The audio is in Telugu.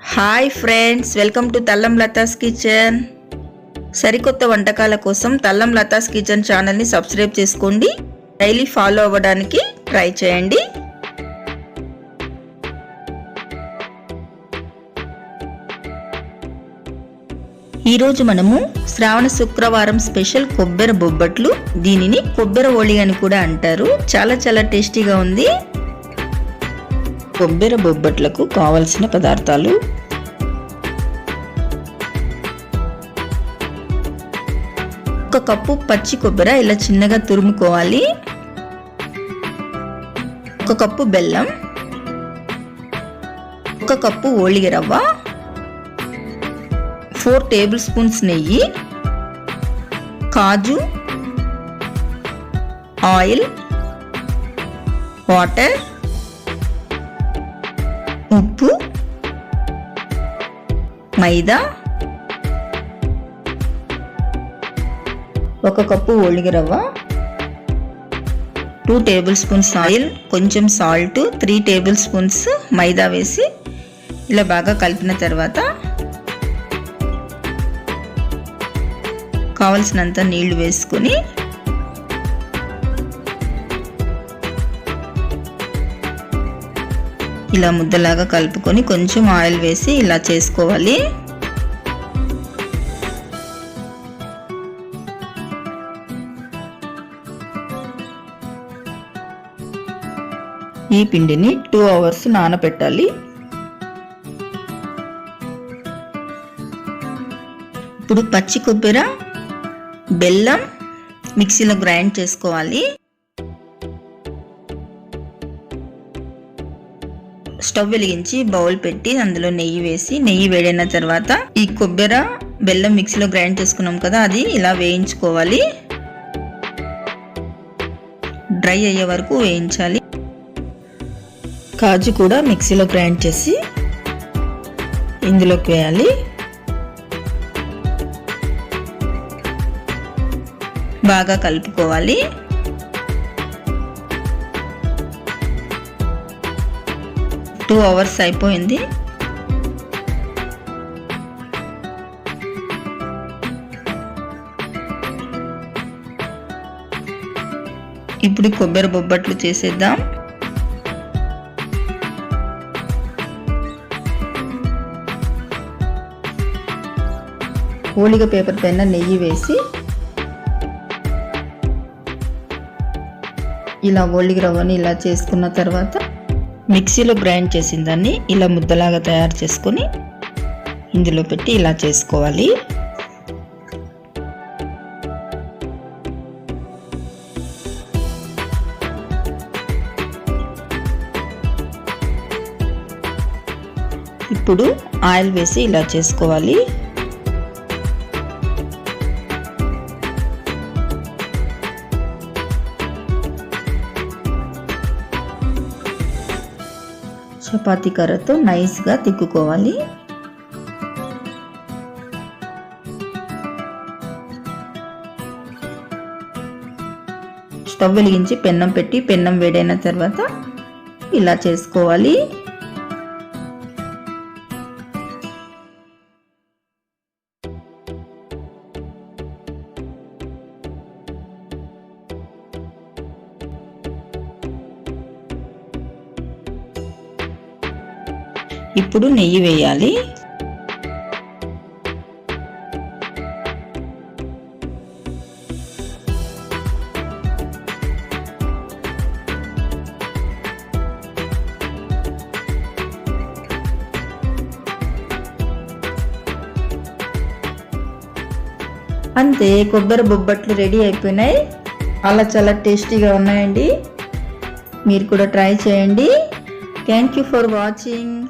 Hi friends, welcome to Tallam Latha's kitchen. సరికొత్త వంటకాల కోసం తల్లం లతాస్ కిచెన్ ఛానల్ని సబ్స్క్రైబ్ చేసుకోండి. డైలీ ఫాలో అవ్వడానికి ట్రై చేయండి. ఈరోజు మనము శ్రావణ శుక్రవారం స్పెషల్ కొబ్బరి బొబ్బట్లు, దీనిని కొబ్బరి ఓలిగా అని కూడా అంటారు. చాలా టేస్టీగా ఉంది. కొబ్బరి బొబ్బట్లకు కావలసిన పదార్థాలు: ఒక కప్పు పచ్చి కొబ్బరి ఇలా చిన్నగా తురుముకోవాలి, ఒక కప్పు బెల్లం, ఒక కప్పు ఓలిగ రవ్వ, 4 టేబుల్ స్పూన్స్ నెయ్యి, కాజు, ఆయిల్, వాటర్, ఉప్పు, మైదా, ఒక కప్పు ఓలిగ రవ్వ, 2 టేబుల్ స్పూన్స్ ఆయిల్, కొంచెం సాల్ట్, 3 టేబుల్ స్పూన్స్ మైదా వేసి ఇలా బాగా కలిపిన తర్వాత కావలసినంత నీళ్లు వేసుకొని ఇలా ముద్దలాగా కలుపుకొని కొంచెం ఆయిల్ వేసి ఇలా చేసుకోవాలి. ఈ పిండిని 2 అవర్స్ నానబెట్టాలి. ఇప్పుడు పచ్చి కొబ్బరి, బెల్లం మిక్సీలో గ్రైండ్ చేసుకోవాలి. స్టవ్ వెలిగించి బౌల్ పెట్టి అందులో నెయ్యి వేసి, నెయ్యి వేడైన తర్వాత ఈ కొబ్బరి బెల్లం మిక్సీలో గ్రైండ్ చేసుకున్నాం కదా, అది ఇలా వేయించుకోవాలి. డ్రై అయ్యే వరకు వేయించాలి. కాజు కూడా మిక్సీలో గ్రైండ్ చేసి ఇందులోకి వేయాలి. బాగా కలుపుకోవాలి. టూ అవర్స్ అయిపోయింది. ఇప్పుడు కొబ్బరి బొబ్బట్లు చేసేద్దాం. ఓలిగ పేపర్ పైన నెయ్యి వేసి ఇలా ఓలిగ రవ్వని ఇలా చేసుకున్న తర్వాత మిక్సీలో గ్రైండ్ చేసిన దాన్ని ఇలా ముద్దలాగా తయారు చేసుకొని ఇందులో పెట్టి ఇలా చేసుకోవాలి. ఇప్పుడు ఆయిల్ వేసి ఇలా చేసుకోవాలి. చపాతీ కర్రతో నైస్గా తిక్కుకోవాలి. స్టవ్ వెలిగించి పెన్నం పెట్టి పెన్నం వేడైన తర్వాత ఇలా చేసుకోవాలి. ఇప్పుడు నెయ్యి వేయాలి. అంతే, కొబ్బరి బొబ్బట్లు రెడీ అయిపోయినాయి. చాలా టేస్టీగా ఉన్నాయండి. మీరు కూడా ట్రై చేయండి. Thank you for watching.